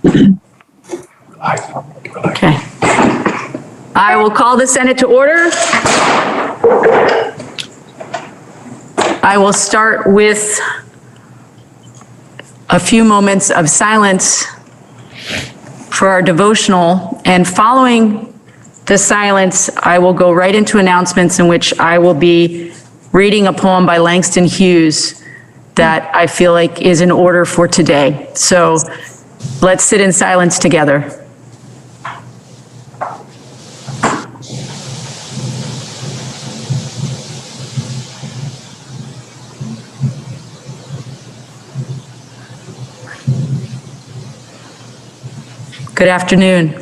Okay. I will call the Senate to order. I will start with a few moments of silence for our devotional, and following the silence, I will go right into announcements in which I will be reading a poem by Langston Hughes that I feel like is in order for today. So let's sit in silence together. Good afternoon.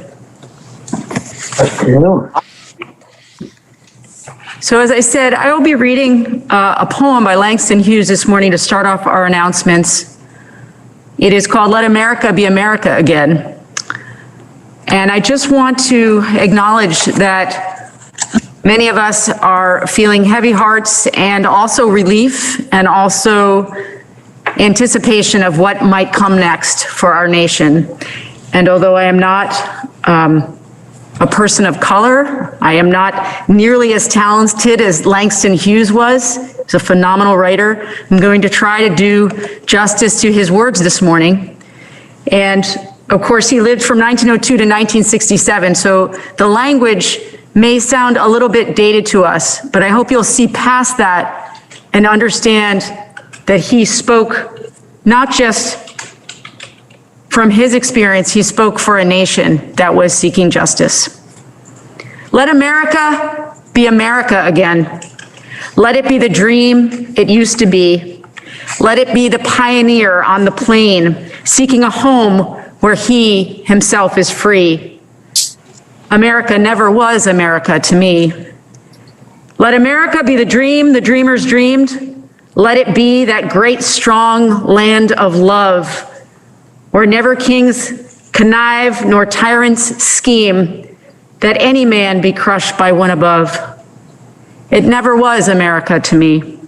So as I said, I will be reading a poem by Langston Hughes this morning to start off our announcements. It is called Let America Be America Again. And I just want to acknowledge that many of us are feeling heavy hearts and also relief and also anticipation of what might come next for our nation. And although I am not a person of color, I am not nearly as talented as Langston Hughes was. He's a phenomenal writer. I'm going to try to do justice to his words this morning. And of course, he lived from 1902 to 1967, so the language may sound a little bit dated to us, but I hope you'll see past that and understand that he spoke not just from his experience, he spoke for a nation that was seeking justice. Let America be America again. Let it be the dream it used to be. Let it be the pioneer on the plain, seeking a home where he himself is free. America never was America to me. Let America be the dream the dreamers dreamed. Let it be that great, strong land of love, where never kings connive nor tyrants scheme, that any man be crushed by one above. It never was America to me.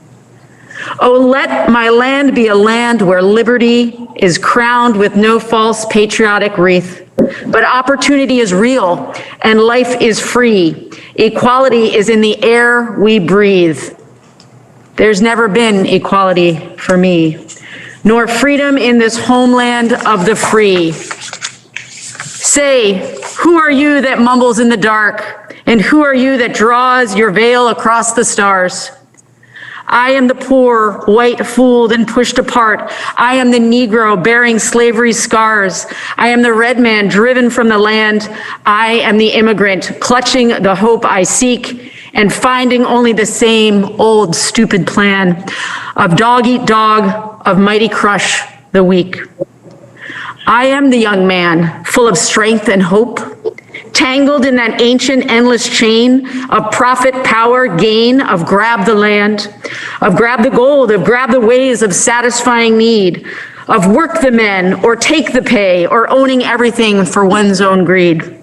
Oh, let my land be a land where liberty is crowned with no false patriotic wreath, but opportunity is real and life is free. Equality is in the air we breathe. There's never been equality for me, nor freedom in this homeland of the free. Say, who are you that mumbles in the dark? And who are you that draws your veil across the stars? I am the poor, white, fooled, and pushed apart. I am the Negro bearing slavery's scars. I am the red man driven from the land. I am the immigrant clutching the hope I seek and finding only the same old stupid plan of dog eat dog, of mighty crush the weak. I am the young man, full of strength and hope, tangled in that ancient endless chain of profit, power, gain, of grab the land, of grab the gold, of grab the ways of satisfying need, of work the men or take the pay or owning everything for one's own greed.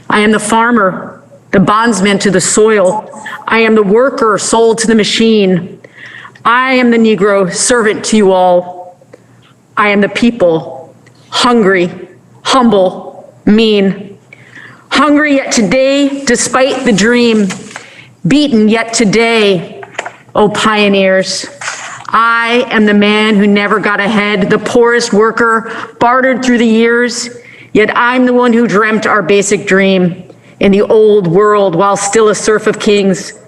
I am the farmer, the bondsman to the soil. I am the worker sold to the machine. I am the Negro servant to you all. I am the people, hungry, humble, mean. Hungry yet today, despite the dream. Beaten yet today, oh pioneers. I am the man who never got ahead, the poorest worker, bartered through the years. Yet I'm the one who dreamt our basic dream in the old world while still a serf of kings.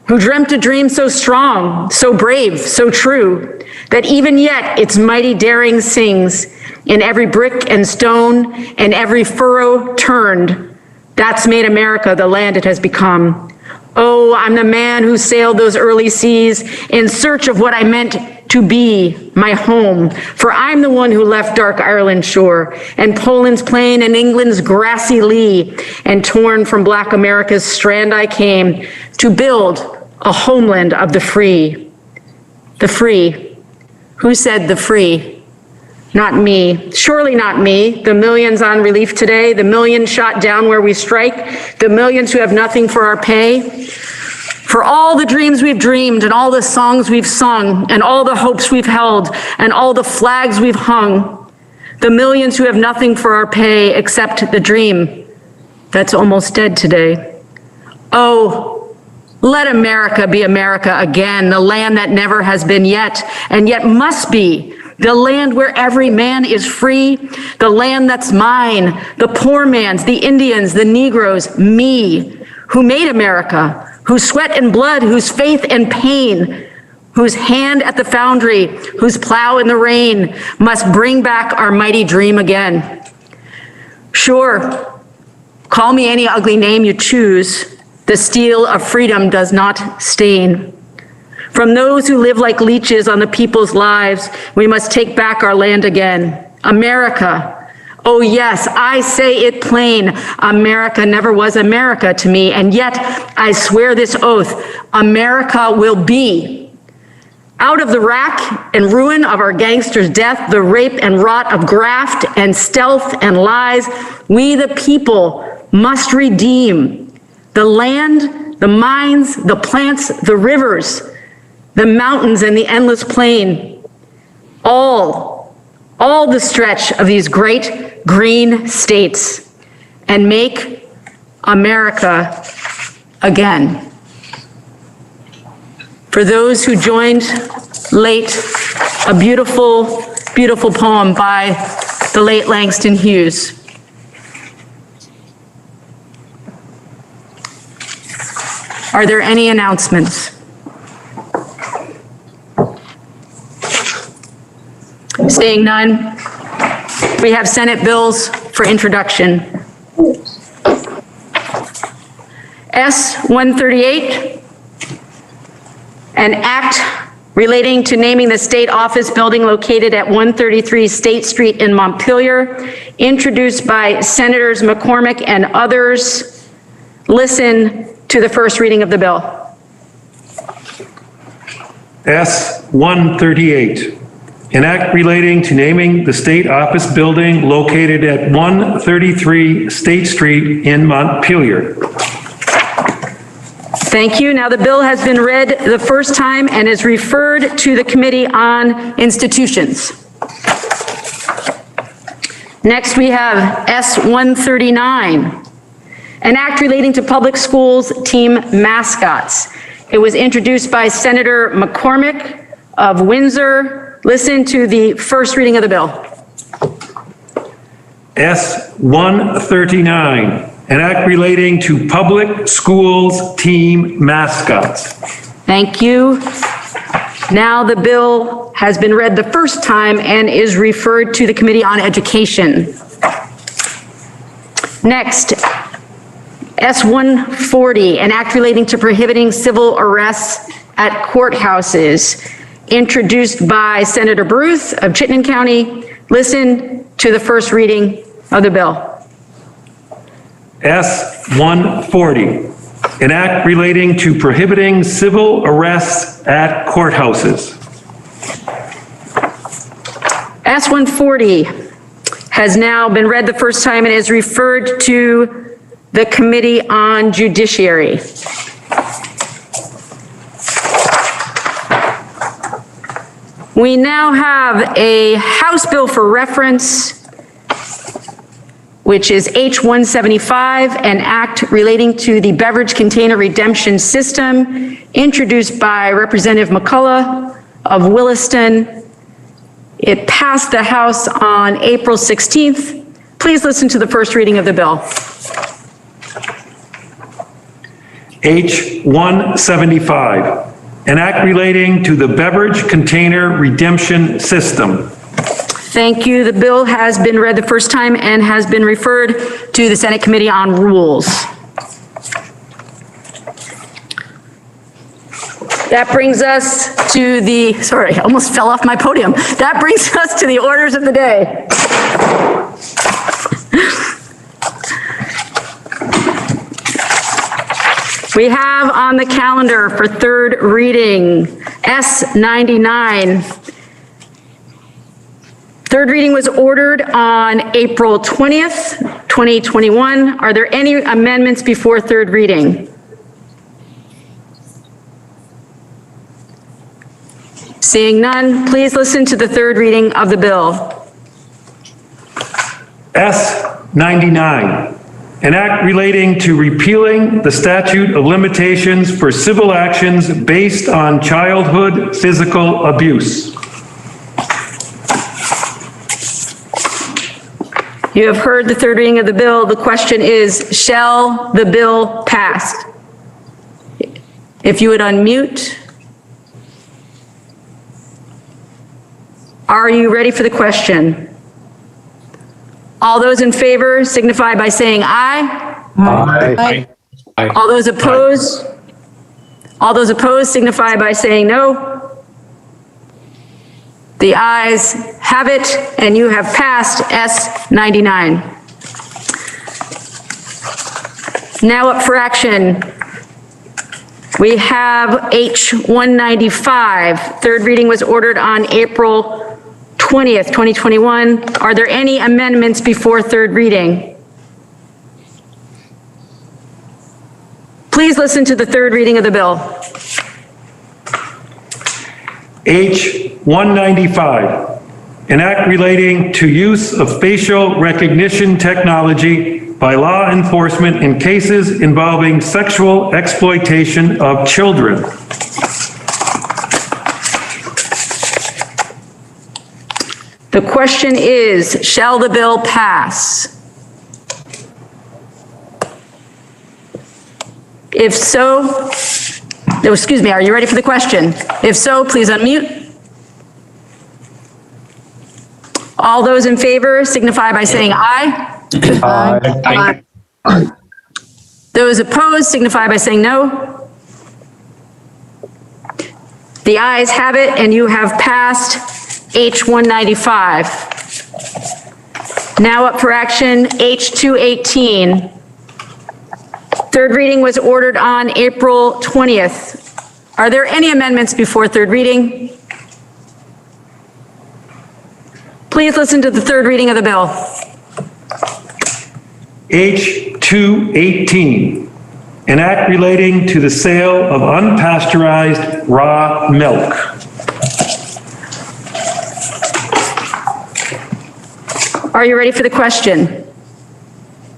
Who dreamt a dream so strong, so brave, so true, that even yet its mighty daring sings in every brick and stone and every furrow turned. That's made America the land it has become. Oh, I'm the man who sailed those early seas in search of what I meant to be my home. For I'm the one who left dark Ireland's shore and Poland's plain and England's grassy lee, and torn from black America's strand I came to build a homeland of the free. The free. Who said the free? Not me, surely not me. The millions on relief today, the millions shot down where we strike, the millions who have nothing for our pay. For all the dreams we've dreamed and all the songs we've sung and all the hopes we've held and all the flags we've hung. The millions who have nothing for our pay except the dream that's almost dead today. Oh, let America be America again, the land that never has been yet, and yet must be, the land where every man is free, the land that's mine, the poor man's, the Indians, the Negroes, me, who made America, whose sweat and blood, whose faith and pain, whose hand at the foundry, whose plow in the rain, must bring back our mighty dream again. Sure, call me any ugly name you choose, the steel of freedom does not stain. From those who live like leeches on the people's lives, we must take back our land again. America. Oh yes, I say it plain. America never was America to me, and yet I swear this oath, America will be. Out of the rack and ruin of our gangsters' death, the rape and rot of graft and stealth and lies, we the people must redeem the land, the mines, the plants, the rivers, the mountains and the endless plain, all the stretch of these great green states, and make America again. For those who joined late, a beautiful, beautiful poem by the late Langston Hughes. Are there any announcements? Seeing none, we have Senate bills for introduction. S-138, an act relating to naming the state office building located at 133 State Street in Montpelier, introduced by Senators McCormick and others. Listen to the first reading of the bill. S-138, an act relating to naming the state office building located at 133 State Street in Montpelier. Thank you. Now the bill has been read the first time and is referred to the Committee on Institutions. Next we have S-139, an act relating to public schools team mascots. It was introduced by Senator McCormick of Windsor. Listen to the first reading of the bill. S-139, an act relating to public schools team mascots. Thank you. Now the bill has been read the first time and is referred to the Committee on Education. Next, S-140, an act relating to prohibiting civil arrests at courthouses, introduced by Senator Bruce of Chittenden County. Listen to the first reading of the bill. S-140, an act relating to prohibiting civil arrests at courthouses. S-140 has now been read the first time and is referred to the Committee on Judiciary. We now have a House bill for reference, which is H-175, an act relating to the beverage container redemption system, introduced by Representative McCullough of Williston. It passed the House on April 16th. Please listen to the first reading of the bill. H-175, an act relating to the beverage container redemption system. Thank you. The bill has been read the first time and has been referred to the Senate Committee on Rules. That brings us to the, sorry, I almost fell off my podium. That brings us to the orders of the day. We have on the calendar for third reading, S-99. Third reading was ordered on April 20th, 2021. Are there any amendments before third reading? Seeing none, please listen to the third reading of the bill. S99, an act relating to repealing the statute of limitations for civil actions based on childhood physical abuse. You have heard the third reading of the bill. The question is, shall the bill pass? If you would unmute. Are you ready for the question? All those in favor signify by saying aye. Aye. All those opposed? All those opposed signify by saying no. The ayes have it, and you have passed S99. Now up for action, we have H195. Third reading was ordered on April 20th, 2021. Are there any amendments before third reading? Please listen to the third reading of the bill. H195, an act relating to use of facial recognition technology by law enforcement in cases involving sexual exploitation of children. The question is, shall the bill pass? If so, no, excuse me, are you ready for the question? If so, please unmute. All those in favor signify by saying aye. Aye. Those opposed signify by saying no. The ayes have it, and you have passed H195. Now up for action, H218. Third reading was ordered on April 20th. Are there any amendments before third reading? Please listen to the third reading of the bill. H218, an act relating to the sale of unpasteurized raw milk. Are you ready for the question?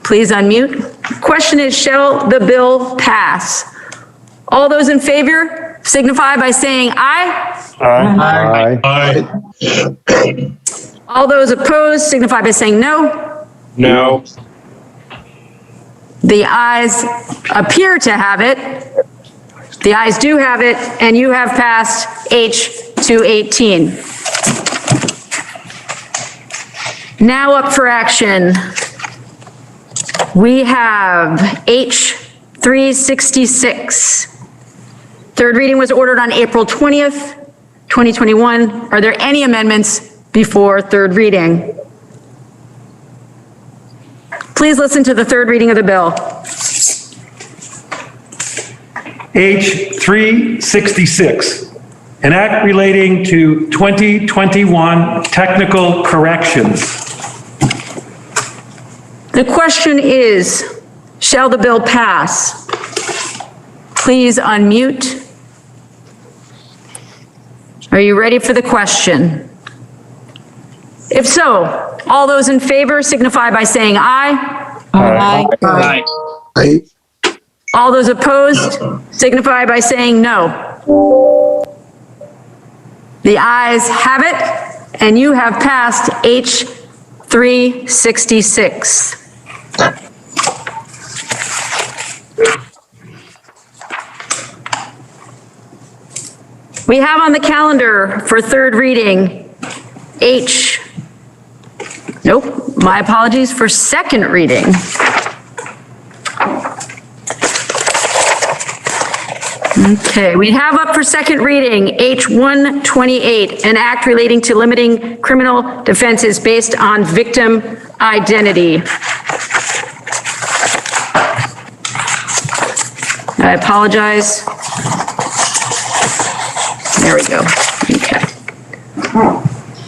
Please unmute. Question is, shall the bill pass? All those in favor signify by saying aye. Aye. All those opposed signify by saying no. No. The ayes appear to have it. The ayes do have it, and you have passed H218. Now up for action, we have H366. Third reading was ordered on April 20th, 2021. Are there any amendments before third reading? Please listen to the third reading of the bill. H366, an act relating to 2021 technical corrections. The question is, shall the bill pass? Please unmute. Are you ready for the question? If so, all those in favor signify by saying aye. Aye. All those opposed signify by saying no. The ayes have it, and you have passed H366. We have on the calendar for third reading my apologies, for second reading. Okay, we have up for second reading H128, an act relating to limiting criminal defenses based on victim identity. I apologize. There we go. Okay.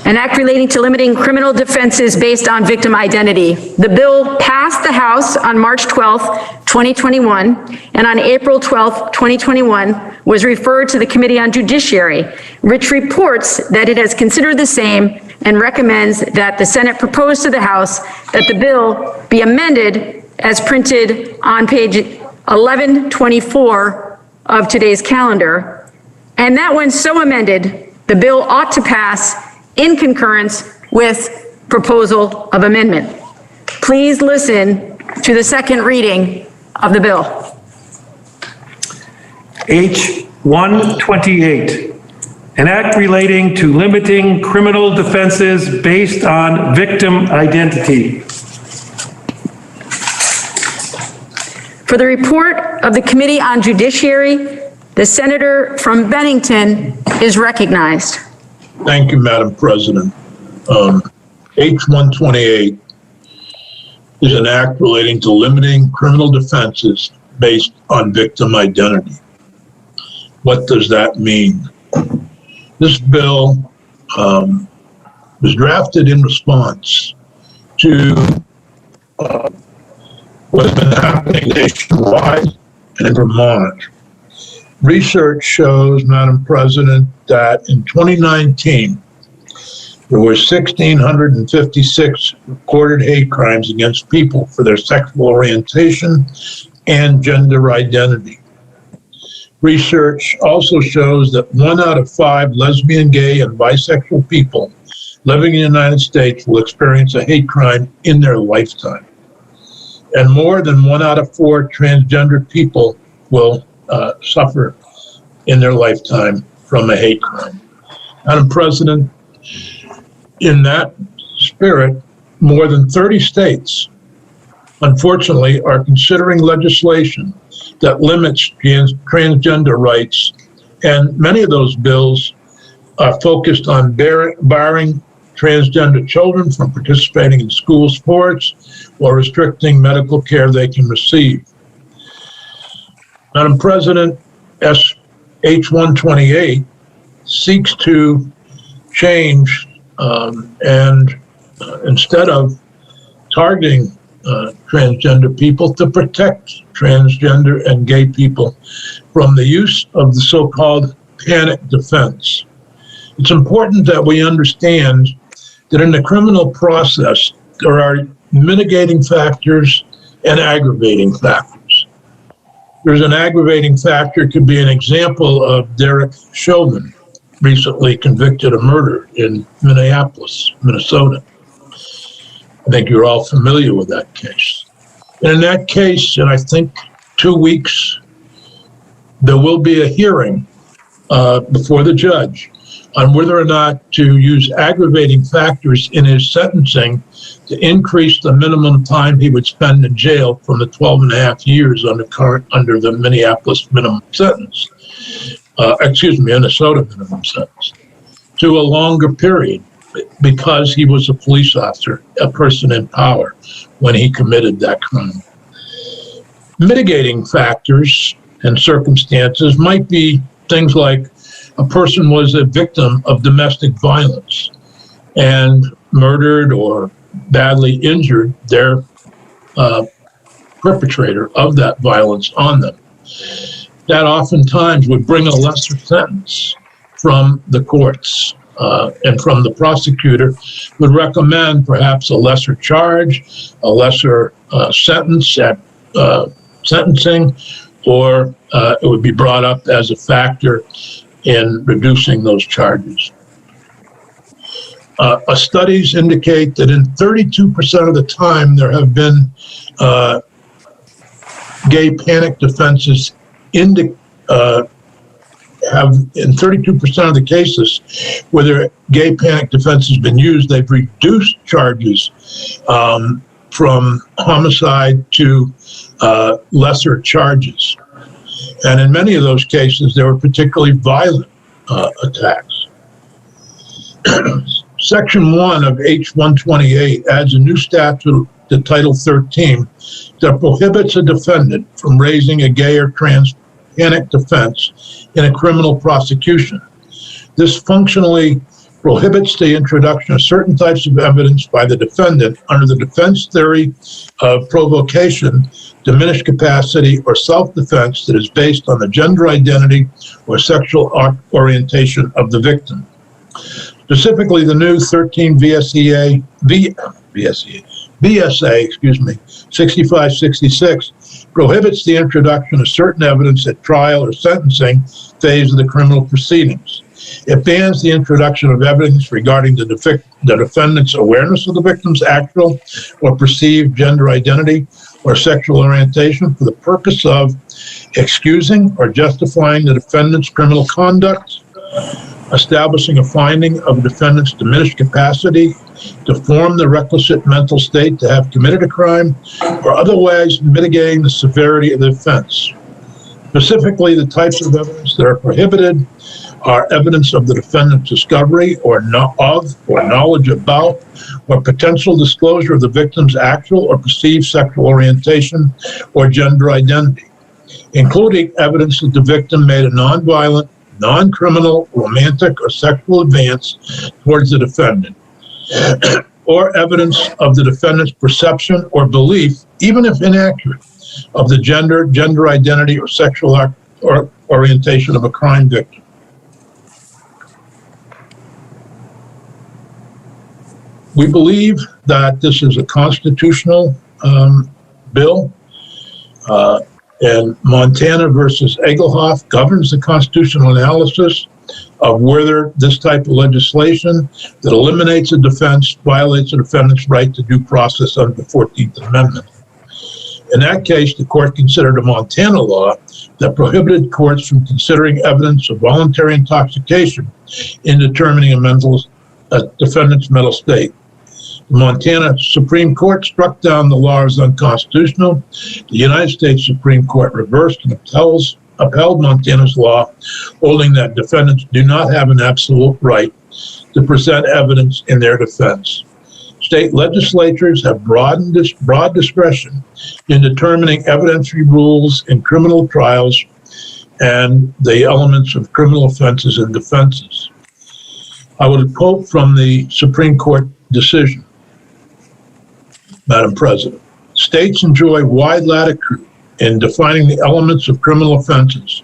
An act relating to limiting criminal defenses based on victim identity. The bill passed the House on March 12th, 2021, and on April 12th, 2021, was referred to the Committee on Judiciary, which reports that it has considered the same and recommends that the Senate propose to the House that the bill be amended as printed on page 1124 of today's calendar, and that when so amended, the bill ought to pass in concurrence with proposal of amendment. Please listen to the second reading of the bill. H 128, an act relating to limiting criminal defenses based on victim identity. For the report of the Committee on Judiciary, the senator from Bennington is recognized. Thank you, Madam President. H-128 is an act relating to limiting criminal defenses based on victim identity. What does that mean? This bill was drafted in response to what's been happening nationwide and in Vermont. Research shows, Madam President, that in 2019, there were 1,656 recorded hate crimes against people for their sexual orientation and gender identity. Research also shows that 1 out of 5 lesbian, gay, and bisexual people living in the United States will experience a hate crime in their lifetime. And more than 1 out of 4 transgender people will suffer in their lifetime from a hate crime. Madam President, in that spirit, more than 30 states, unfortunately, are considering legislation that limits transgender rights, and many of those bills are focused on barring transgender children from participating in school sports or restricting medical care they can receive. Madam President, H-128 seeks to change and instead of targeting transgender people, to protect transgender and gay people from the use of the so-called panic defense. It's important that we understand that in the criminal process, there are mitigating factors and aggravating factors. There's an aggravating factor, could be an example of Derek Chauvin, recently convicted of murder in Minneapolis, Minnesota. I think you're all familiar with that case. And in that case, in I think 2 weeks, there will be a hearing before the judge on whether or not to use aggravating factors in his sentencing to increase the minimum time he would spend in jail from the 12 and a half years under the Minneapolis minimum sentence, Minnesota minimum sentence, to a longer period, because he was a police officer, a person in power, when he committed that crime. Mitigating factors and circumstances might be things like a person was a victim of domestic violence and murdered or badly injured their perpetrator of that violence on them. That oftentimes would bring a lesser sentence from the courts. And from the prosecutor, would recommend perhaps a lesser charge, a lesser sentence at sentencing, or it would be brought up as a factor in reducing those charges. Studies indicate that in 32% of the time there have been gay panic defenses have in 32% of the cases where their gay panic defense has been used, they've reduced charges from homicide to lesser charges. And in many of those cases, they were particularly violent attacks. Section 1 of H-128 adds a new statute to Title 13 that prohibits a defendant from raising a gay or trans panic defense in a criminal prosecution. This functionally prohibits the introduction of certain types of evidence by the defendant under the defense theory of provocation, diminished capacity, or self-defense that is based on the gender identity or sexual orientation of the victim. Specifically, the new 13 VSA, 6566 prohibits the introduction of certain evidence at trial or sentencing phase of the criminal proceedings. It bans the introduction of evidence regarding the defendant's awareness of the victim's actual or perceived gender identity or sexual orientation for the purpose of excusing or justifying the defendant's criminal conduct, establishing a finding of a defendant's diminished capacity to form the requisite mental state to have committed a crime, or otherwise mitigating the severity of the offense. Specifically, the types of evidence that are prohibited are evidence of the defendant's discovery or knowledge about or potential disclosure of the victim's actual or perceived sexual orientation or gender identity, including evidence that the victim made a nonviolent, non-criminal, romantic, or sexual advance towards the defendant, or evidence of the defendant's perception or belief, even if inaccurate, of the gender identity, or sexual or orientation of a crime victim. We believe that this is a constitutional bill, and Montana versus Egelhoff governs the constitutional analysis of whether this type of legislation that eliminates a defense violates a defendant's right to due process under the 14th Amendment. In that case, the court considered a Montana law that prohibited courts from considering evidence of voluntary intoxication in determining a defendant's mental state. The Montana Supreme Court struck down the law as unconstitutional. The United States Supreme Court reversed and upheld Montana's law, holding that defendants do not have an absolute right to present evidence in their defense. State legislatures have broad discretion in determining evidentiary rules in criminal trials and the elements of criminal offenses and defenses. I would quote from the Supreme Court decision. Madam President, states enjoy wide latitude in defining the elements of criminal offenses,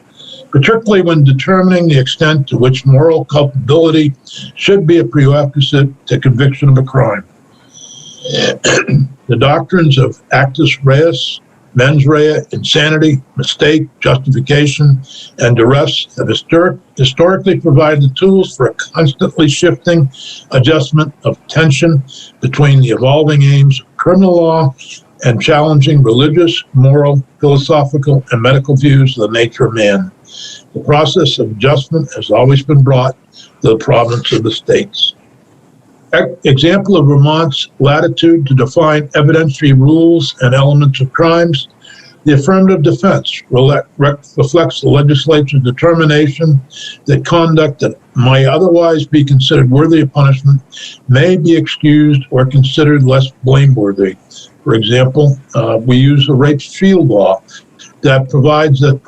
particularly when determining the extent to which moral culpability should be a prerequisite to conviction of a crime. The doctrines of actus reus, mens rea, insanity, mistake, justification, and duress have historically provided the tools for a constantly shifting adjustment of tension between the evolving aims of criminal law and challenging religious, moral, philosophical, and medical views of the nature of man. The process of adjustment has always been brought to the province of the states. Example of Vermont's latitude to define evidentiary rules and elements of crimes. The affirmative defense reflects the legislature's determination that conduct that might otherwise be considered worthy of punishment may be excused or considered less blameworthy. For example, we use the rape shield law that provides that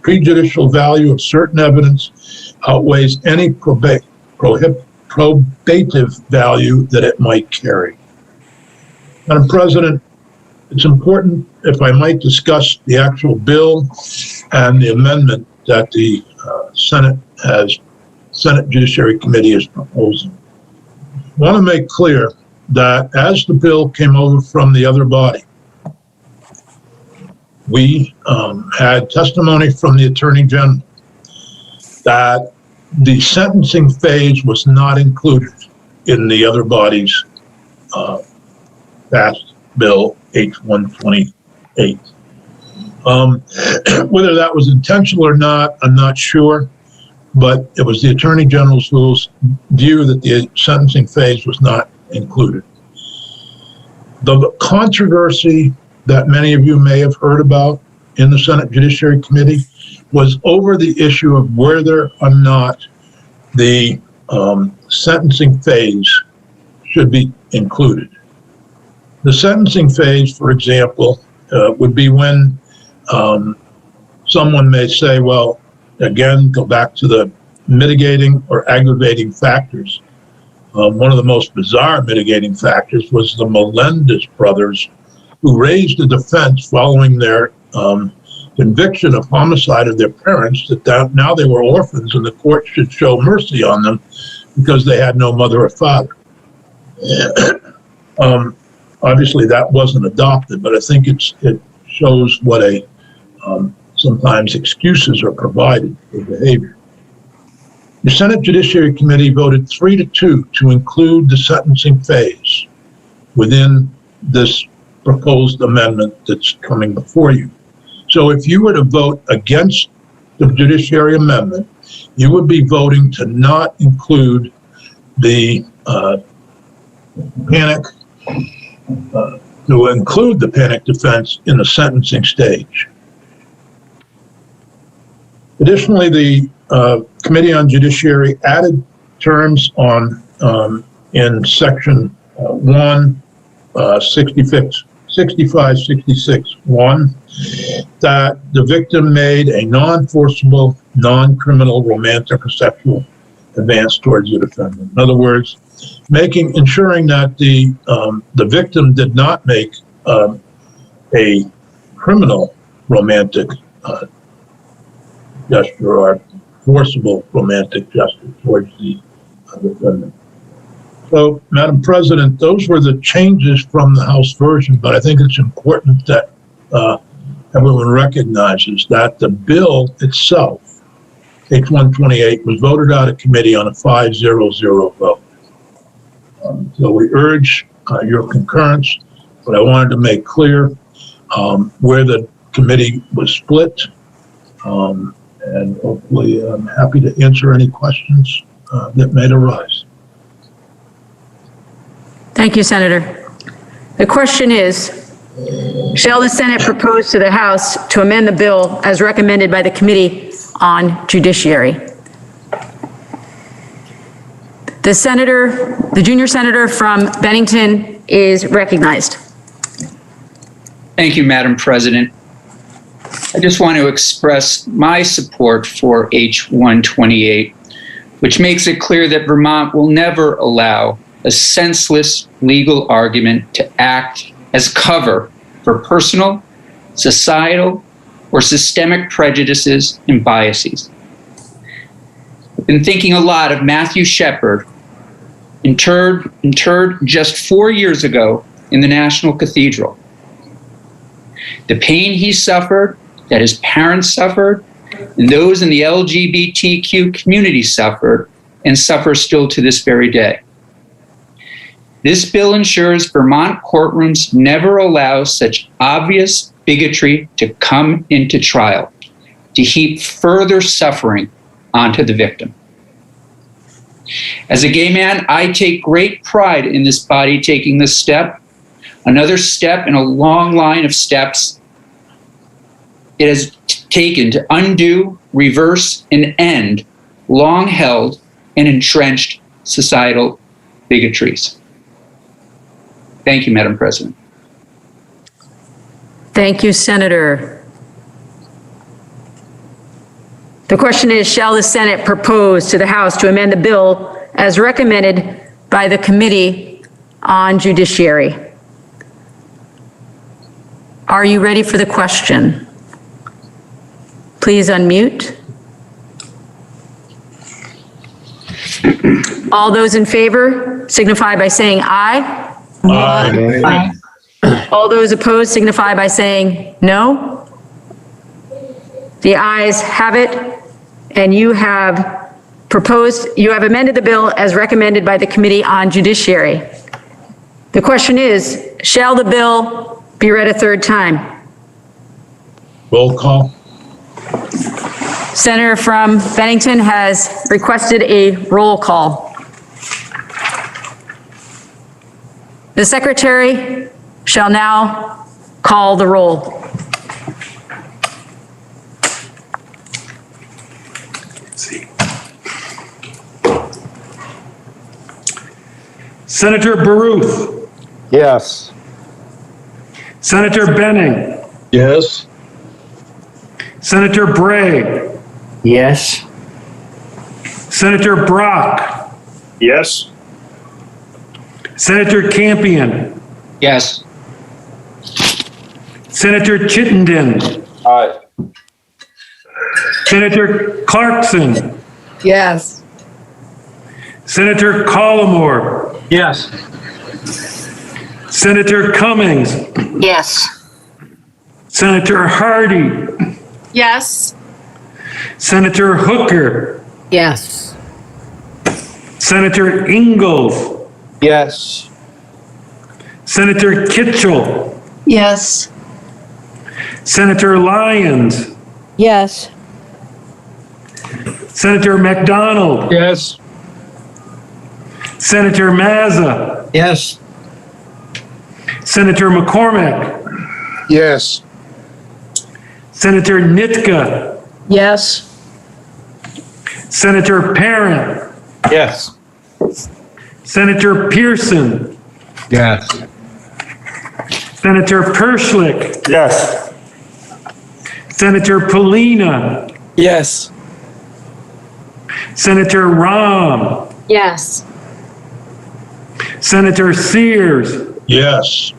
prejudicial value of certain evidence outweighs any probative value that it might carry. Madam President, it's important if I might discuss the actual bill and the amendment that the Senate Judiciary Committee is proposing. I want to make clear that as the bill came over from the other body, we had testimony from the Attorney General that the sentencing phase was not included in the other body's passed bill H-128. Whether that was intentional or not, I'm not sure, but it was the Attorney General's view that the sentencing phase was not included. The controversy that many of you may have heard about in the Senate Judiciary Committee was over the issue of whether or not the sentencing phase should be included. The sentencing phase, for example, would be when someone may say, well, again, go back to the mitigating or aggravating factors. One of the most bizarre mitigating factors was the Melendez brothers, who raised a defense following their conviction of homicide of their parents, that now they were orphans and the court should show mercy on them because they had no mother or father. Obviously, that wasn't adopted, but I think it shows what sometimes excuses are provided for behavior. The Senate Judiciary Committee voted 3-2 to include the sentencing phase within this proposed amendment that's coming before you. So if you were to vote against the Judiciary Amendment, you would be voting to not include the panic, to include the panic defense in the sentencing stage. Additionally, the Committee on Judiciary added terms on in section 6566(1) that the victim made a non-forcible, non-criminal romantic or sexual advance towards the defendant. In other words, ensuring that the victim did not make a criminal romantic gesture or forcible romantic gesture towards the defendant. So, Madam President, those were the changes from the House version, but I think it's important that everyone recognizes that the bill itself, H-128, was voted out of committee on a 5-0-0 vote. So we urge your concurrence, but I wanted to make clear where the committee was split. And hopefully I'm happy to answer any questions that may arise. Thank you, Senator. The question is, shall the Senate propose to the House to amend the bill as recommended by the Committee on Judiciary? The junior senator from Bennington is recognized. Thank you, Madam President. I just want to express my support for H-128, which makes it clear that Vermont will never allow a senseless legal argument to act as cover for personal, societal, or systemic prejudices and biases. I've been thinking a lot of Matthew Shepard, interred just 4 years ago in the National Cathedral. The pain he suffered, that his parents suffered, and those in the LGBTQ community suffered and suffer still to this very day. This bill ensures Vermont courtrooms never allow such obvious bigotry to come into trial, to heap further suffering onto the victim. As a gay man, I take great pride in this body taking this step, another step in a long line of steps it has taken to undo, reverse, and end long-held and entrenched societal bigotries. Thank you, Madam President. Thank you, Senator. The question is, shall the Senate propose to the House to amend the bill as recommended by the Committee on Judiciary? Are you ready for the question? Please unmute. All those in favor signify by saying aye. Aye. All those opposed signify by saying no. The ayes have it, and you have amended the bill as recommended by the Committee on Judiciary. The question is, shall the bill be read a third time? Roll call. Senator from Bennington has requested a roll call. The Secretary shall now call the roll. Senator Baruth. Yes. Senator Benning. Yes. Senator Bray. Yes. Senator Brock. Yes. Senator Campion. Yes. Senator Chittenden. Aye. Senator Clarkson. Yes. Senator Collmore, Yes. Senator Cummings, Yes. Senator Hardy, Yes. Senator Hooker, Yes. Senator Ingalls, Yes. Senator Kitchell, Yes. Senator Lyons, Yes. Senator McDonald, Yes. Senator Mazza, Yes. Senator McCormick, Yes. Senator Nitka, Yes. Senator Parent, Yes. Senator Pearson, Yes. Senator Perschlick, Yes. Senator Polina, Yes. Senator Rahm, Yes. Senator Sears, Yes.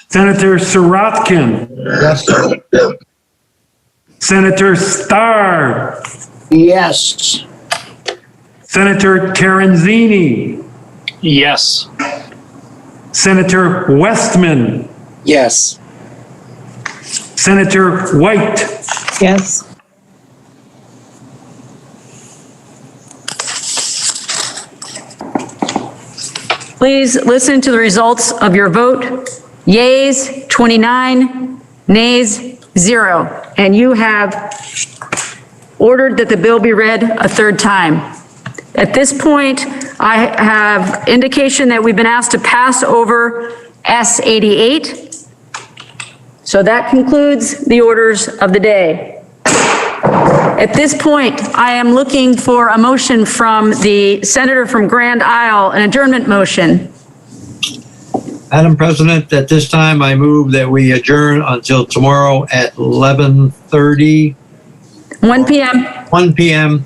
Senator Sirotkin, Yes. Senator Starr, Yes. Senator Terenzini, Yes. Senator Westman, Yes. Senator White, Yes. Please listen to the results of your vote. Yeas, 29, nays, 0. And you have ordered that the bill be read a third time. At this point, I have indication that we've been asked to pass over S88. So that concludes the orders of the day. At this point, I am looking for a motion from the senator from Grand Isle, an adjournment motion. Madam President, at this time, I move that we adjourn until tomorrow at 11:30, 1 PM. 1 p.m.,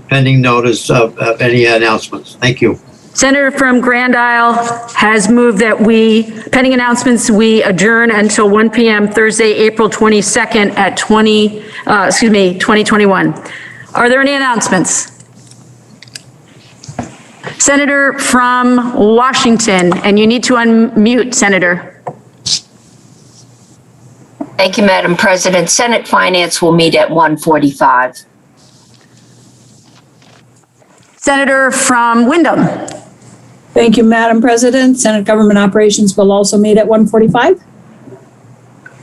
pending notice of any announcements. Thank you. Senator from Grand Isle has moved that we, pending announcements, we adjourn until 1 PM Thursday, April 22nd at 2021. Are there any announcements? Senator from Washington, and you need to unmute, Senator. Thank you, Madam President. Senate Finance will meet at 1:45. Senator from Wyndham. Thank you, Madam President. Senate Government Operations will also meet at 1:45.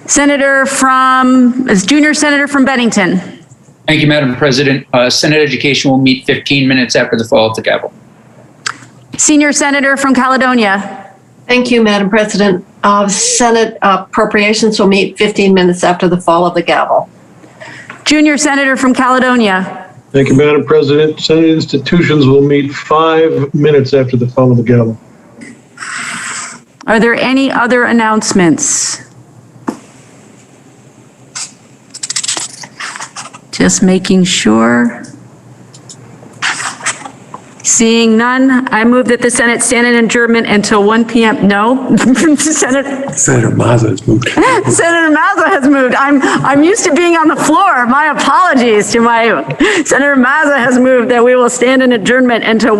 Senator from, Junior Senator from Bennington. Thank you, Madam President. Senate Education will meet 15 minutes after the fall of the gavel. Senior Senator from Caledonia. Thank you, Madam President. Senate Appropriations will meet 15 minutes after the fall of the gavel. Junior Senator from Caledonia. Thank you, Madam President. Senate institutions will meet 5 minutes after the fall of the gavel. Are there any other announcements? Just making sure. Seeing none, I move that the Senate stand in adjournment until 1 PM. No, Senator Mazza has moved. Senator Mazza has moved. I'm used to being on the floor. My apologies to Senator Mazza has moved that we will stand in adjournment until 1